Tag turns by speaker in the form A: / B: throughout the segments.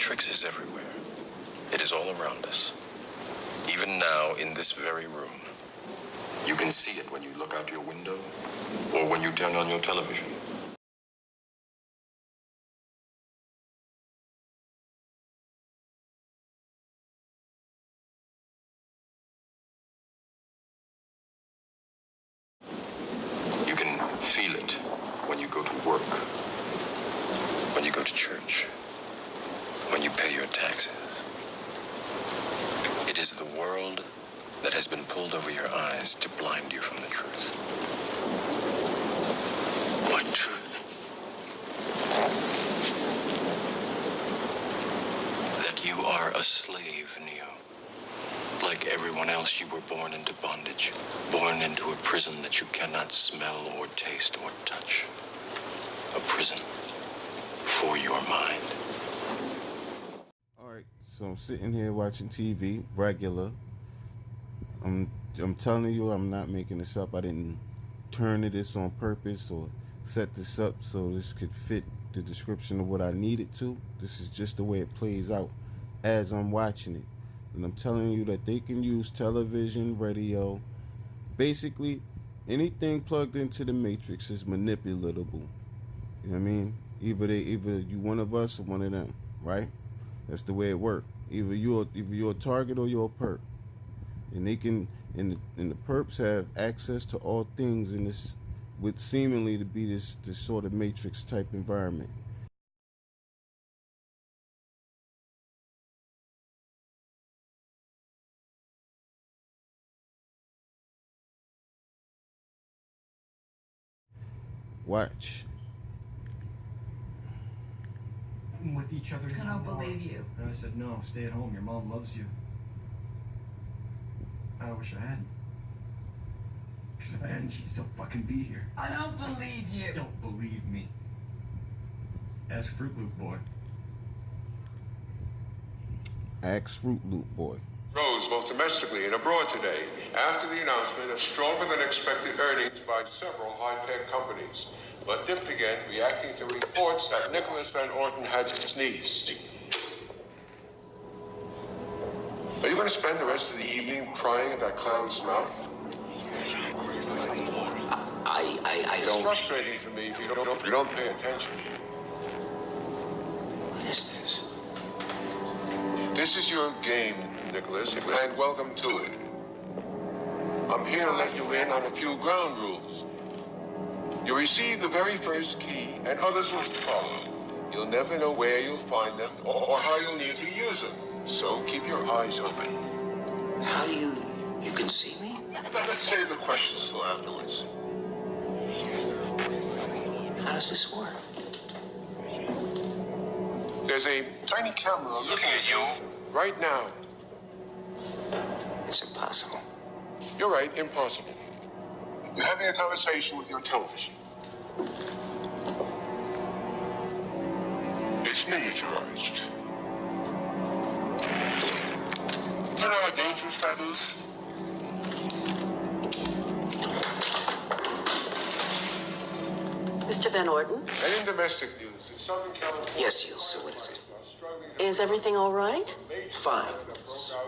A: Matrix is everywhere. It is all around us. Even now, in this very room. You can see it when you look out your window or when you turn on your television. You can feel it when you go to work, when you go to church, when you pay your taxes. It is the world that has been pulled over your eyes to blind you from the truth. What truth? That you are a slave, Neo. Like everyone else, you were born into bondage, born into a prison that you cannot smell or taste or touch. A prison for your mind.
B: All right, so I'm sitting here watching TV, regular. I'm telling you, I'm not making this up. I didn't turn to this on purpose or set this up so this could fit the description of what I needed to. This is just the way it plays out as I'm watching it. And I'm telling you that they can use television, radio, basically anything plugged into the Matrix is manipulatable. You know what I mean? Either you one of us or one of them, right? That's the way it works. Either you're a target or you're a perp. And they can, and the perps have access to all things in this, what seemingly to be this sort of Matrix type environment. Watch.
C: With each other.
D: I don't believe you.
C: And I said, no, stay at home. Your mom loves you. I wish I hadn't. Because if I hadn't, she'd still fucking be here.
D: I don't believe you.
C: Don't believe me. Ask Fruit Loop Boy.
B: Ask Fruit Loop Boy.
E: Rose both domestically and abroad today after the announcement of stronger than expected earnings by several high-tech companies, but dipped again, reacting to reports that Nicholas Van Orton had sneezed. Are you going to spend the rest of the evening prying at that clown's mouth?
A: I
E: It's
A: don't...
E: frustrating for me if you don't pay attention.
A: What is this?
E: This is your game, Nicholas, and welcome to it. I'm here to let you in on a few ground rules. You receive the very first key, and others will follow. You'll never know where you'll find them or how you'll need to use them. So keep your eyes open.
A: How do you can see me?
E: Let's save the questions till afterwards.
A: How does this work?
E: There's a tiny camera looking at you right now.
A: It's impossible.
E: You're right, impossible. You're having a conversation with your television. It's miniaturized. You know how dangerous that is?
F: Mr. Van Orton?
E: And in domestic news, in Southern California...
A: Yes, Ilse, what is it?
F: Is everything all right?
A: Fine.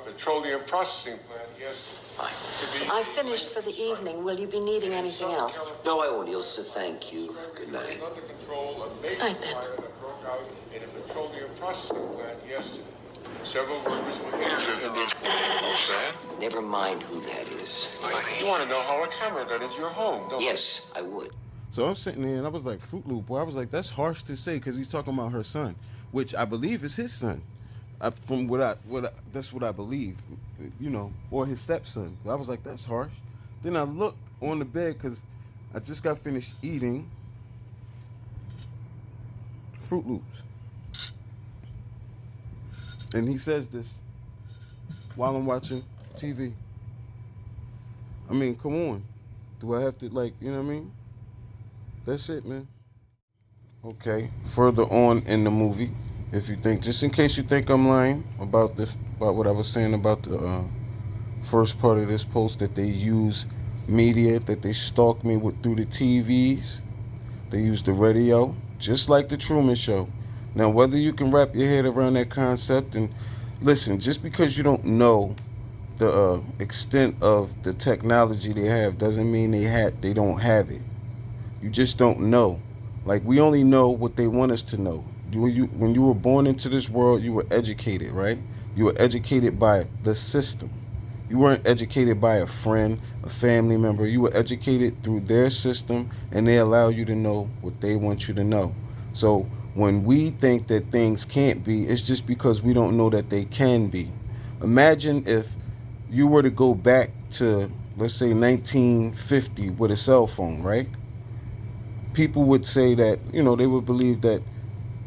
E: Petroleum processing plant, yes.
A: Fine.
F: I've finished for the evening. Will you be needing anything else?
A: No, I won't, Ilse. Thank you. Good night.
E: Under control, a major
F: Night, then.
E: fire that broke out in a petroleum processing plant yesterday. Several workers were injured in this. What's that?
A: Never mind who that is.
E: You want to know how a camera got into your home, don't you?
A: Yes, I would.
B: So I'm sitting there and I was like, Fruit Loop Boy. I was like, that's harsh to say because he's talking about her son, which I believe is his son. From that's what I believe, you know, or his stepson. I was like, that's harsh. Then I looked on the bed because I just got finished eating Fruit Loops. And he says this while I'm watching TV. I mean, come on. Do I have to, like, you know what I mean? That's it, man. Okay, further on in the movie, if you think, just in case you think I'm lying about what I was saying about the first part of this post, that they use media, that they stalk me with through the TVs, they use the radio, just like the Truman Show. Now, whether you can wrap your head around that concept, and listen, just because you don't know the extent of the technology they have doesn't mean they don't have it. You just don't know. Like, we only know what they want us to know. When you were born into this world, you were educated, right? You were educated by the system. You weren't educated by a friend, a family member. You were educated through their system, and they allow you to know what they want you to know. So when we think that things can't be, it's just because we don't know that they can be. Imagine if you were to go back to, let's say, 1950 with a cell phone, right? People would say that, they would believe that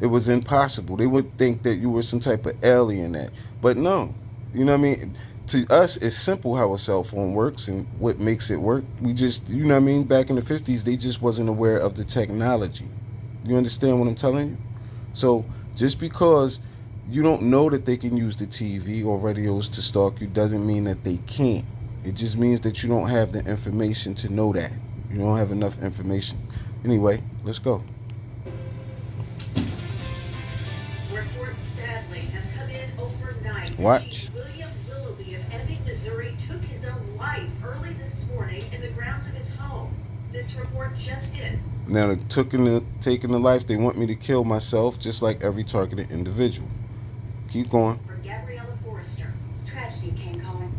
B: it was impossible. They would think that you were some type of alien. But no, you know what I mean? To us, it's simple how a cell phone works and what makes it work. We just, you know what I mean? Back in the 50s, they just wasn't aware of the technology. You understand what I'm telling you? So just because you don't know that they can use the TV or radios to stalk you doesn't mean that they can't. It just means that you don't have the information to know that. You don't have enough information. Anyway, let's go.
G: Reports sadly have come in overnight.
B: Watch.
G: William Willoughby of Ebbing, Missouri took his own life early this morning in the grounds of his home. This report just in.
B: Now, taking the life, they want me to kill myself just like every targeted individual. Keep going.
G: From Gabriella Forrester. Tragedy came calling.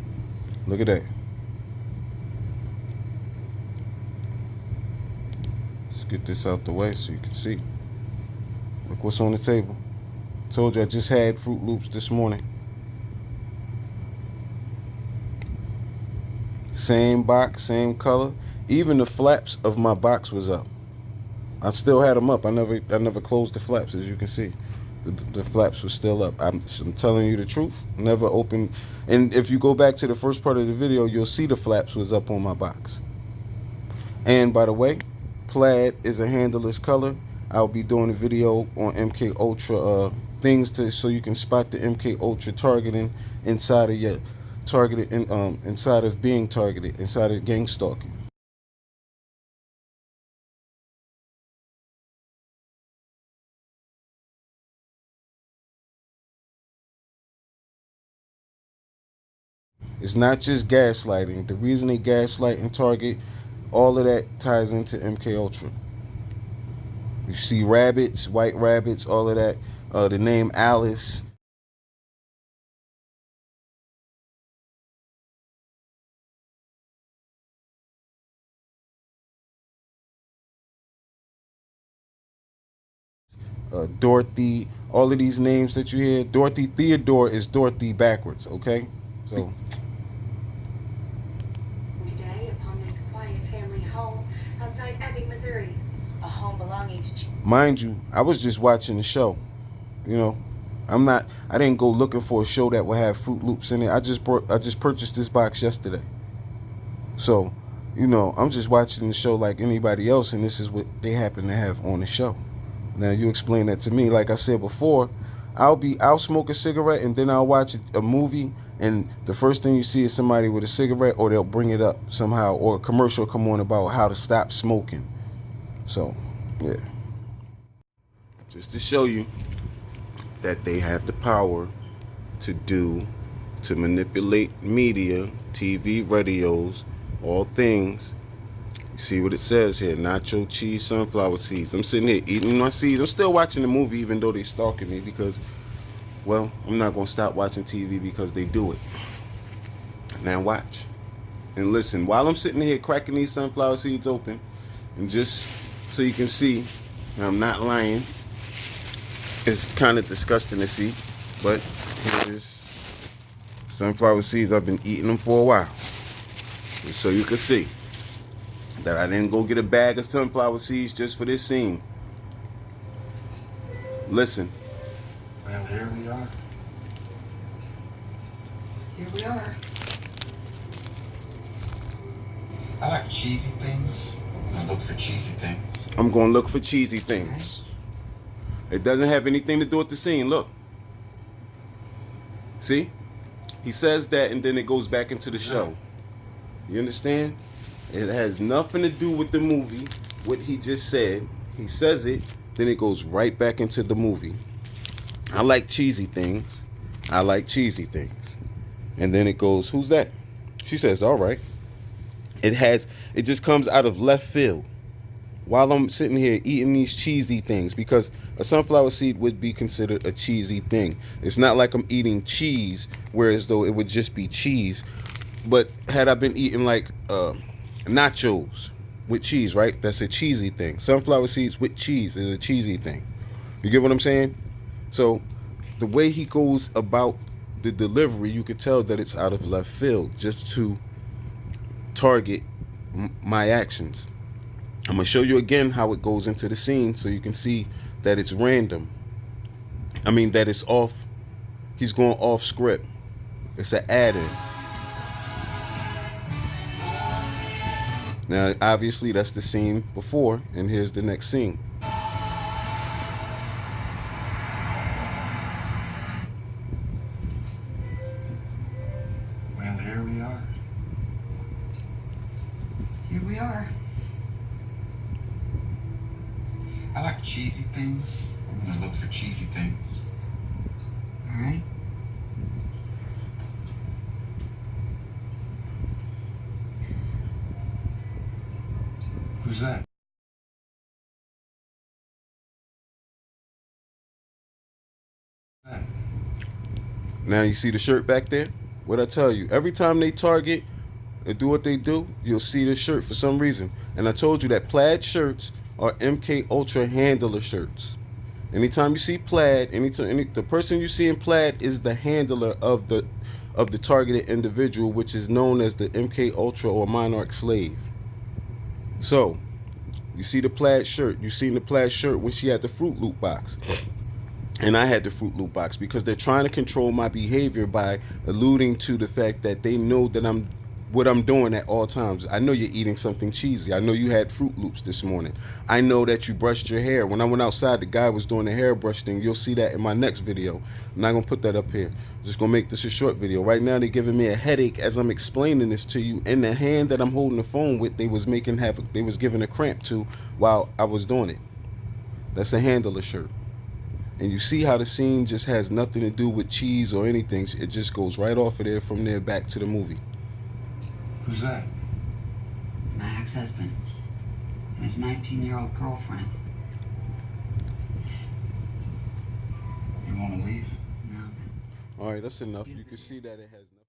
B: Look at that. Let's get this out the way so you can see. Look what's on the table. Told you I just had Fruit Loops this morning. Same box, same color. Even the flaps of my box was up. I still had them up. I never closed the flaps, as you can see. The flaps were still up. I'm telling you the truth. Never opened. And if you go back to the first part of the video, you'll see the flaps was up on my box. And by the way, plaid is a handleless color. I'll be doing a video on MKUltra things so you can spot the MKUltra targeting inside of your targeted inside of being targeted, inside of gang stalking. It's not just gaslighting. The reason they gaslight and target, all of that ties into MKUltra. You see rabbits, white rabbits, all of that. The name Alice. Dorothy, all of these names that you hear. Dorothy Theodore is Dorothy backwards, okay? So
G: Today, upon this quiet family home outside Ebbing, Missouri, a home belonging to.
B: mind you, I was just watching the show. I didn't go looking for a show that would have Fruit Loops in it. I just purchased this box yesterday. So, I'm just watching the show like anybody else, and this is what they happen to have on the show. Now you explain that to me. Like I said before, I'll smoke a cigarette and then I'll watch a movie, and the first thing you see is somebody with a cigarette, or they'll bring it up somehow, or a commercial come on about how to stop smoking. So, yeah. Just to show you that they have the power to manipulate media, TV, radios, all things. You see what it says here: nacho cheese, sunflower seeds. I'm sitting here eating my seeds. I'm still watching the movie even though they stalking me, because, well, I'm not going to stop watching TV because they do it. Now watch and listen while I'm sitting here cracking these sunflower seeds open, and just so you can see, I'm not lying. It's kind of disgusting to see, but here it is. Sunflower seeds, I've been eating them for a while. Just so you can see that I didn't go get a bag of sunflower seeds just for this scene. Listen.
C: Well, here we are. Here we are. I like cheesy things. I look for cheesy things.
B: I'm going to look for cheesy things. It doesn't have anything to do with the scene. Look. See? He says that, and then it goes back into the show. You understand? It has nothing to do with the movie, what he just said. He says it, then it goes right back into the movie. I like cheesy things. I like cheesy things. And then it goes, who's that? She says, all right. It just comes out of left field while I'm sitting here eating these cheesy things, because a sunflower seed would be considered a cheesy thing. It's not like I'm eating cheese, whereas though it would just be cheese. But had I been eating like nachos with cheese, right? That's a cheesy thing. Sunflower seeds with cheese is a cheesy thing. You get what I'm saying? So the way he goes about the delivery, you could tell that it's out of left field just to target my actions. I'm going to show you again how it goes into the scene so you can see that it's random. I mean, that it's off. He's going off script. It's an add-in. Now, obviously, that's the scene before, and here's the next scene.
C: Well, here we are.
D: Here we are.
C: I like cheesy things. I'm gonna look for cheesy things.
D: All right.
C: Who's that?
B: Now, you see the shirt back there? What I tell you, every time they target and do what they do, you'll see the shirt for some reason. And I told you that plaid shirts are MKUltra handler shirts. Anytime you see plaid, the person you see in plaid is the handler of the targeted individual, which is known as the MKUltra or monarch slave. So, you see the plaid shirt. You seen the plaid shirt when she had the Fruit Loop box. And I had the Fruit Loop box because they're trying to control my behavior by alluding to the fact that they know that what I'm doing at all times. I know you're eating something cheesy. I know you had Fruit Loops this morning. I know that you brushed your hair. When I went outside, the guy was doing the hairbrush thing. You'll see that in my next video. I'm not going to put that up here. I'm just going to make this a short video. Right now, they're giving me a headache as I'm explaining this to you. And the hand that I'm holding the phone with, they was giving a cramp to while I was doing it. That's a handler shirt. And you see how the scene just has nothing to do with cheese or anything. It just goes right off of there from there back to the movie.
C: Who's that?
D: My ex-husband and his 19-year-old girlfriend.
C: You wanna leave?
D: No.
B: All right, that's enough. You can see that it has nothing.